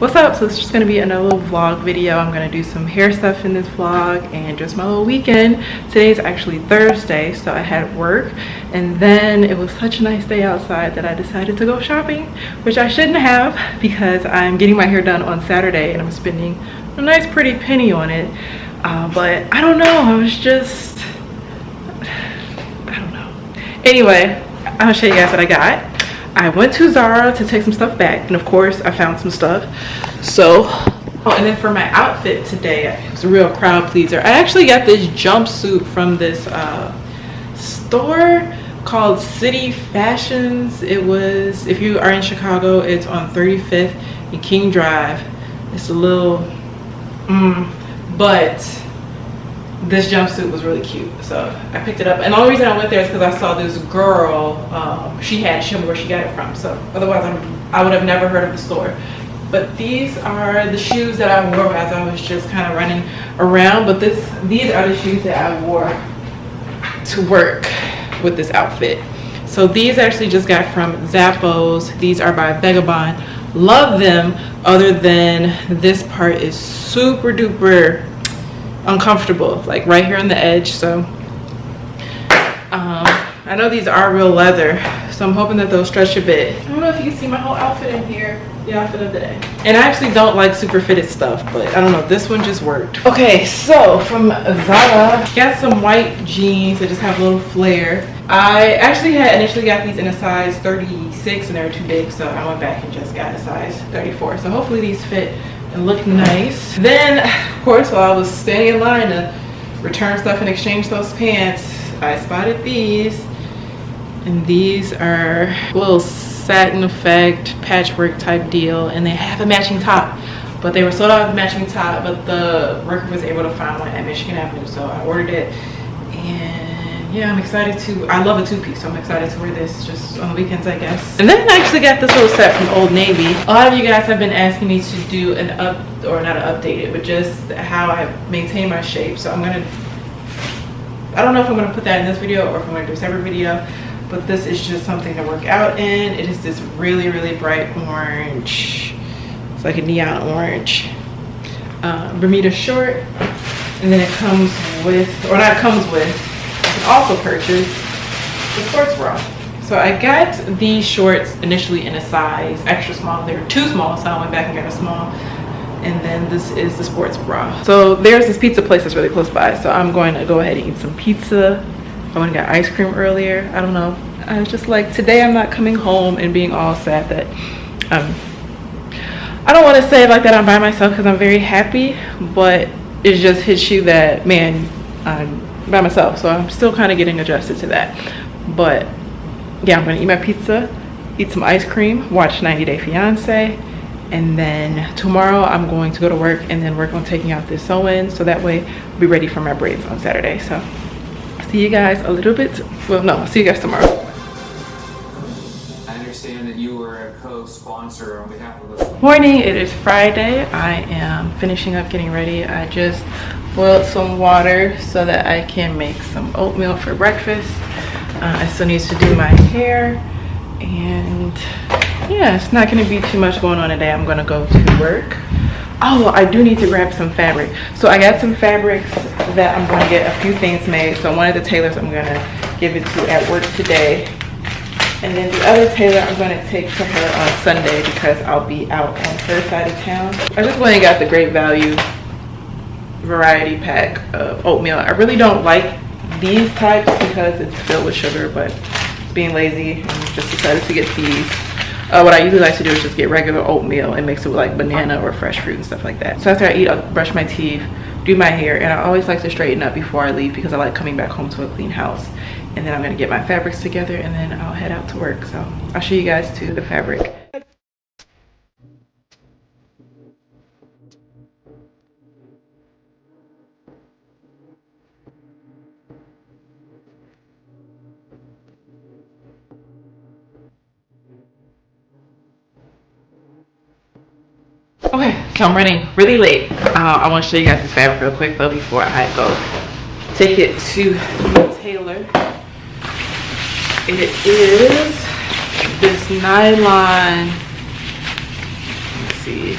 What's up? So it's just going to be another little vlog video. I'm going to do some hair stuff in this vlog and just my little weekend. Today's actually Thursday, so I had work, and then it was such a nice day outside that I decided to go shopping, which I shouldn't have because I'm getting my hair done on Saturday and I'm spending a nice pretty penny on it. But I don't know, I don't know. Anyway, I'll show you guys what I got. I went to Zara to take some stuff back, and of course I found some stuff. So, oh, and then for my outfit today, it was a real crowd pleaser. I actually got this jumpsuit from this store called City Fashions. It was, if you are in Chicago, it's on 35th and King Drive. It's a little, but this jumpsuit was really cute, so I picked it up. And the only reason I went there is because I saw this girl, she showed me where she got it from, so otherwise I would have never heard of the store. But these are the shoes that I wore as I was just kind of running around. But these are the shoes that I wore to work with this outfit. So these I actually just got from Zappos. These are by Vagabond. Love them, other than this part is super duper uncomfortable, like right here on the edge. So I know these are real leather, so I'm hoping that they'll stretch a bit. I don't know if you can see my whole outfit in here, the outfit of the day. And I actually don't like super fitted stuff, but I don't know, this one just worked. Okay, so from Zara, got some white jeans that just have a little flare. I actually had initially got these in a size 36 and they were too big, so I went back and just got a size 34. So hopefully these fit and look nice. Then, of course, while I was standing in line to return stuff and exchange those pants, I spotted these. And these are a little satin effect patchwork type deal, and they have a matching top, but they were sold out of the matching top, but the worker was able to find one at Michigan Avenue, so I ordered it. And yeah, I'm excited to, I love a two-piece, so I'm excited to wear this just on the weekends, I guess. And then I actually got this little set from Old Navy. A lot of you guys have been asking me to do an updated, but just how I maintain my shape. So I don't know if I'm gonna put that in this video or if I'm gonna do a separate video, but this is just something to work out in. It is this really, really bright orange. It's like a neon orange Bermuda short. And then it comes with, or not comes with, you can also purchase the sports bra. So I got these shorts initially in a size extra small. They were too small, so I went back and got a small. And then this is the sports bra. So there's this pizza place that's really close by, so I'm going to go ahead and eat some pizza. I went and got ice cream earlier. I don't know, I was just like, today I'm not coming home and being all sad that I don't want to say it like that I'm by myself, because I'm very happy, but it just hits you that, man, I'm by myself. So I'm still kind of getting adjusted to that. But yeah, I'm gonna eat my pizza, eat some ice cream, watch 90 Day Fiance, and then tomorrow I'm going to go to work and then work on taking out this sew-in, so that way I'll be ready for my braids on Saturday. So see you guys a little bit, well, no, I'll see you guys tomorrow. I understand that you were a co-sponsor on behalf of the Morning, it is Friday. I am finishing up getting ready. I just boiled some water so that I can make some oatmeal for breakfast. I still need to do my hair, and yeah, it's not going to be too much going on today. I'm going to go to work. Oh, I do need to grab some fabric. So I got some fabrics that I'm going to get a few things made. So one of the tailors I'm going to give it to at work today. And then the other tailor I'm going to take to her on Sunday because I'll be out on her side of town. I just went and got the Great Value variety pack of oatmeal. I really don't like these types because it's filled with sugar, but being lazy, I just decided to get these. What I usually like to do is just get regular oatmeal and mix it with like banana or fresh fruit and stuff like that. So after I eat, I'll brush my teeth, do my hair, and I always like to straighten up before I leave because I like coming back home to a clean house. And then I'm gonna get my fabrics together and then I'll head out to work. So I'll show you guys too the fabric. Okay, so I'm running really late. I want to show you guys this fabric real quick though before I go take it to the tailor. It is this nylon, let's see,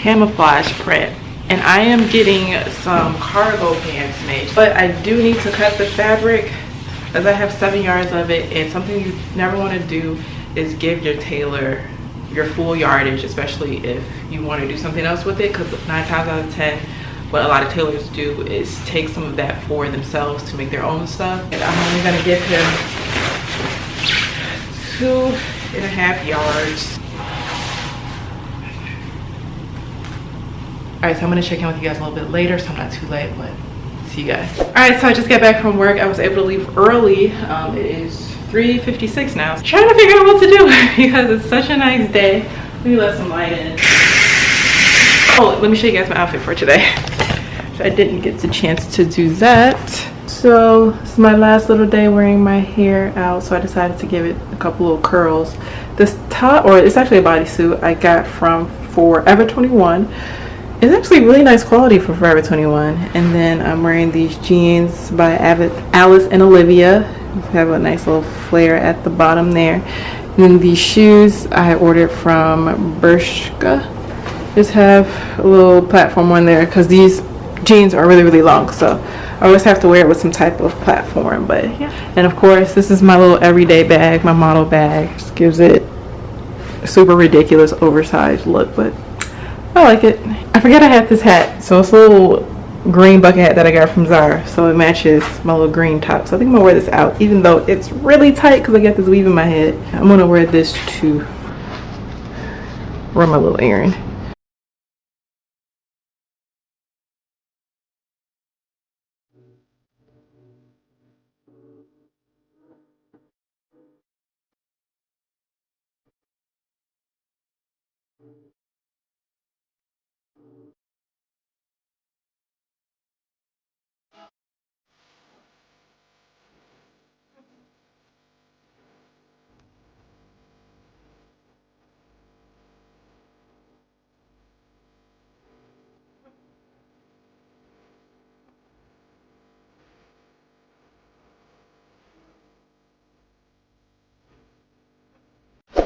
camouflage print. And I am getting some cargo pants made, but I do need to cut the fabric as I have 7 yards of it. And something you never want to do is give your tailor your full yardage, especially if you want to do something else with it, because 9 times out of 10 what a lot of tailors do is take some of that for themselves to make their own stuff. And I'm only going to give him 2.5 yards. All right, so I'm gonna check in with you guys a little bit later, so I'm not too late, but see you guys. All right, so I just got back from work. I was able to leave early. It is 3:56 now. Trying to figure out what to do because it's such a nice day. Let me let some light in. Oh, let me show you guys my outfit for today. So I didn't get the chance to do that. So it's my last little day wearing my hair out, so I decided to give it a couple little curls. This top, or it's actually a bodysuit I got from Forever 21. It's actually really nice quality for Forever 21. And then I'm wearing these jeans by Alice and Olivia. Have a nice little flare at the bottom there. And then these shoes I ordered from Bershka. Just have a little platform on there because these jeans are really, really long. So I always have to wear it with some type of platform. But yeah. And of course, this is my little everyday bag, my model bag. Just gives it a super ridiculous oversized look, but I like it. I forgot I had this hat, so it's a little green bucket hat that I got from Zara, so it matches my little green top. So I think I'm gonna wear this out, even though it's really tight because I got this weave in my head. I'm gonna wear this to run my little errand.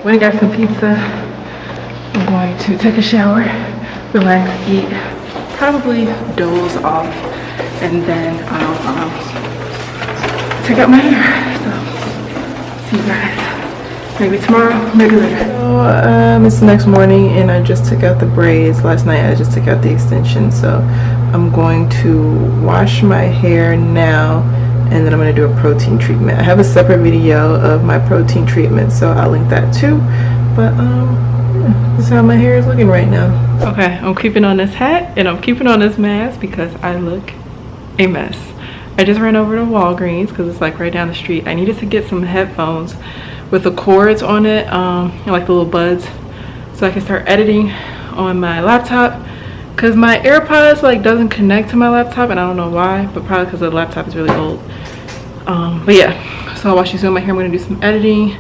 When I got some pizza, I'm going to take a shower, relax, eat, probably doze off, and then I'll take out my hair. So, see you guys. Maybe tomorrow, maybe later. So, it's the next morning, and I just took out the braids. Last night, I just took out the extension, so I'm going to wash my hair now. And then I'm going to do a protein treatment. I have a separate video of my protein treatment, so I'll link that too. But yeah, this is how my hair is looking right now. Okay, I'm keeping on this hat and I'm keeping on this mask because I look a mess. I just ran over to Walgreens because it's like right down the street. I needed to get some headphones with the cords on it, like the little buds, so I can start editing on my laptop. Because my AirPods like doesn't connect to my laptop, and I don't know why, but probably because the laptop is really old. But yeah, so I'll wash these with my hair. I'm gonna do some editing,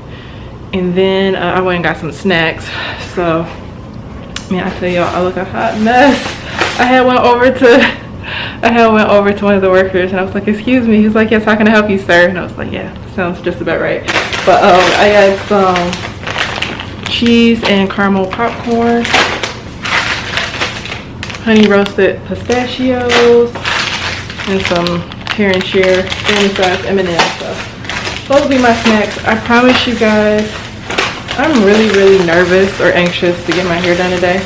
and then I went and got some snacks. So man, I tell y'all, I look a hot mess. I had went over to one of the workers, and I was like, "Excuse me." He's like, "Yes, how can I help you, sir?" And I was like, "Yeah, sounds just about right." But I got some cheese and caramel popcorn, honey roasted pistachios, and some Tear and Share family size M&Ms. So those will be my snacks. I promise you guys, I'm really, really nervous or anxious to get my hair done today.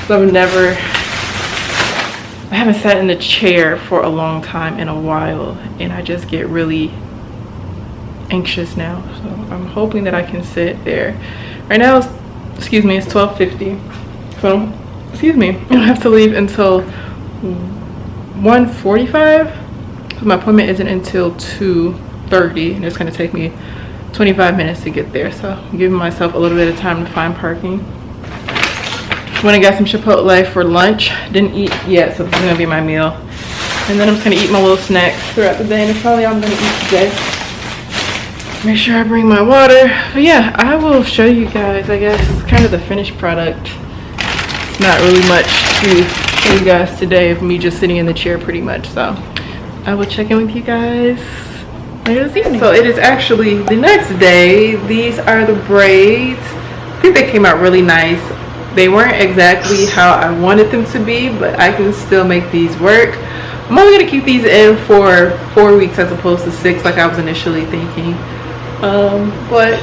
So I haven't sat in the chair for a long time in a while, and I just get really anxious now. So I'm hoping that I can sit there. Right now, it's 12:50. So excuse me, I don't have to leave until 1:45. My appointment isn't until 2:30, and it's going to take me 25 minutes to get there. So I'm giving myself a little bit of time to find parking. When I got some Chipotle for lunch, didn't eat yet, so this is going to be my meal. And then I'm just going to eat my little snacks throughout the day, and that's probably all I'm going to eat today. Make sure I bring my water. But yeah, I will show you guys, I guess, kind of the finished product. Not really much to show you guys today of me just sitting in the chair pretty much, so I will check in with you guys later this evening. So it is actually the next day. These are the braids. I think they came out really nice. They weren't exactly how I wanted them to be, but I can still make these work. I'm only gonna keep these in for 4 weeks as opposed to 6 like I was initially thinking. But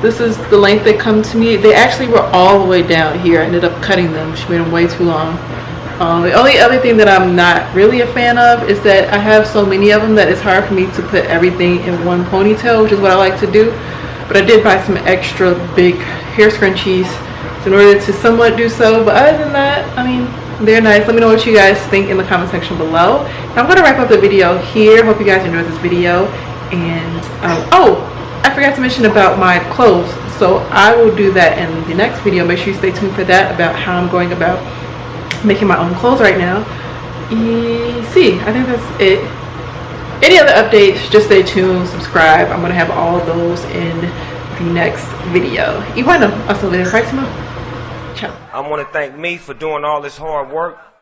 this is the length they come to me. They actually were all the way down here. I ended up cutting them. She made them way too long. The only other thing that I'm not really a fan of is that I have so many of them that it's hard for me to put everything in one ponytail, which is what I like to do. But I did buy some extra big hair scrunchies in order to somewhat do so. But other than that, I mean, they're nice. Let me know what you guys think in the comment section below. And I'm going to wrap up the video here. Hope you guys enjoyed this video. And oh, I forgot to mention about my clothes. So I will do that in the next video. Make sure you stay tuned for that, about how I'm going about making my own clothes right now. See, I think that's it. Any other updates, just stay tuned, subscribe. I'm going to have all of those in the next video. Y bueno, hasta la próxima. Ciao. I want to thank me for doing all this hard work.